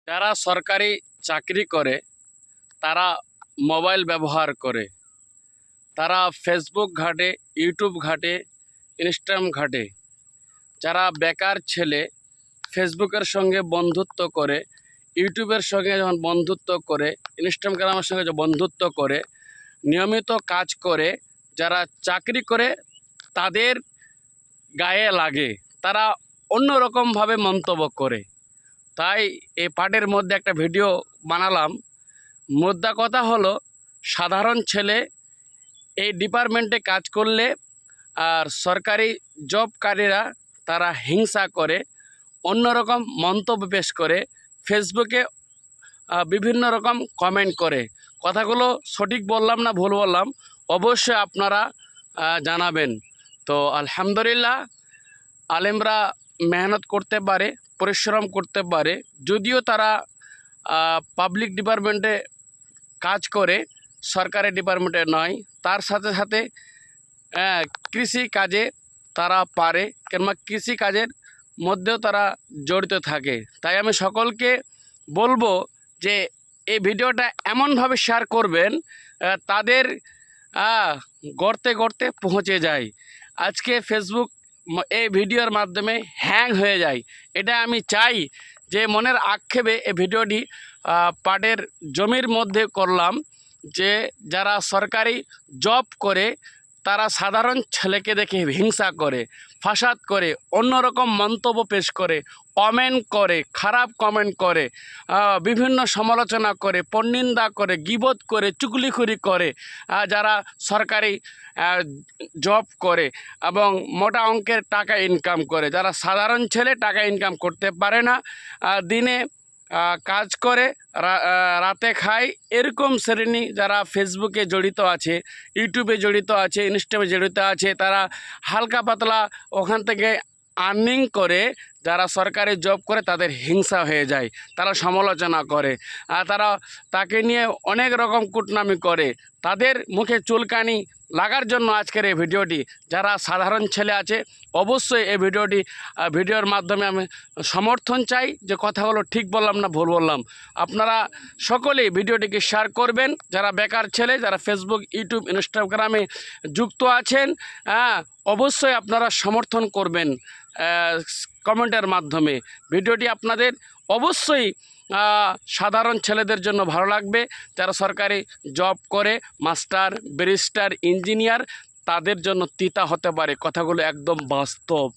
যারা সরকারি চাকরি করে তারা মোবাইল ব্যবহার করে, তারা ফেসবুক ঘাটে, ইউটিউব ঘাটে, ইনস্টাগ্রাম ঘাটে। যারা বেকার ছেলে ফেসবুকের সঙ্গে বন্ধুত্ব করে, ইউটিউবের সঙ্গে যখন বন্ধুত্ব করে, ইনস্টাগ্রামের সঙ্গে যে বন্ধুত্ব করে, নিয়মিত কাজ করে, যারা চাকরি করে তাদের গায়ে লাগে, তারা অন্যরকমভাবে মন্তব্য করে। তাই এই পার্টের মধ্যে একটা ভিডিও বানালাম। মোদ্দা কথা হলো, সাধারণ ছেলে এই ডিপার্টমেন্টে কাজ করলে আর সরকারি জবকারীরা তারা হিংসা করে, অন্যরকম মন্তব্য পেশ করে, ফেসবুকে বিভিন্ন রকম কমেন্ট করে। কথাগুলো সঠিক বললাম না ভুল বললাম অবশ্যই আপনারা জানাবেন। তো আলহামদুলিল্লাহ, আলেমরা মেহনত করতে পারে, পরিশ্রম করতে পারে, যদিও তারা পাবলিক ডিপার্টমেন্টে কাজ করে, সরকারি ডিপার্টমেন্টে নয়। তার সাথে সাথে কৃষি কাজে তারা পারে, কেননা কৃষি কাজের মধ্যেও তারা জড়িত থাকে। তাই আমি সকলকে বলবো যে এই ভিডিওটা এমনভাবে শেয়ার করবেন তাদের গর্তে গর্তে পৌঁছে যায়। আজকে ফেসবুক এই ভিডিওর মাধ্যমে হ্যাং হয়ে যায়। এটা আমি চাই যে মনের আক্ষেপে এই ভিডিওটি পাটের জমির মধ্যে করলাম, যে যারা সরকারি জব করে তারা সাধারণ ছেলেকে দেখে হিংসা করে, ফাসাদ করে, অন্যরকম মন্তব্য পেশ করে, কমেন্ট করে, খারাপ কমেন্ট করে, বিভিন্ন সমালোচনা করে, পরনিন্দা করে, গীবত করে, চুগলিখুরি করে। যারা সরকারি জব করে এবং মোটা অঙ্কের টাকা ইনকাম করে, যারা সাধারণ ছেলে টাকা ইনকাম করতে পারে না, দিনে কাজ করে রাতে খায়, এরকম শ্রেণী যারা ফেসবুকে জড়িত আছে, ইউটিউবে জড়িত আছে, ইনস্টাগ্রামে জড়িত আছে, তারা হালকা পাতলা ওখান থেকে আর্নিং করে, যারা সরকারি জব করে তাদের হিংসা হয়ে যায়, তারা সমালোচনা করে, তারা তাকে নিয়ে অনেক রকম কুটনামি করে। তাদের মুখে চুলকানি লাগার জন্য আজকের এই ভিডিওটি। যারা সাধারণ ছেলে আছে অবশ্যই এই ভিডিওর মাধ্যমে আমি সমর্থন চাই যে কথাগুলো ঠিক বললাম না ভুল বললাম। আপনারা সকলেই ভিডিওটিকে শেয়ার করবেন। যারা বেকার ছেলে, যারা ফেসবুক, ইউটিউব, ইনস্টাগ্রামে যুক্ত আছেন, অবশ্যই আপনারা সমর্থন করবেন কমেন্টের মাধ্যমে। ভিডিওটি আপনাদের অবশ্যই সাধারণ ছেলেদের জন্য ভালো লাগবে। যারা সরকারি জব করে, মাস্টার, ব্যারিস্টার, ইঞ্জিনিয়ার, তাদের জন্য তিতা হতে পারে। কথাগুলো একদম বাস্তব।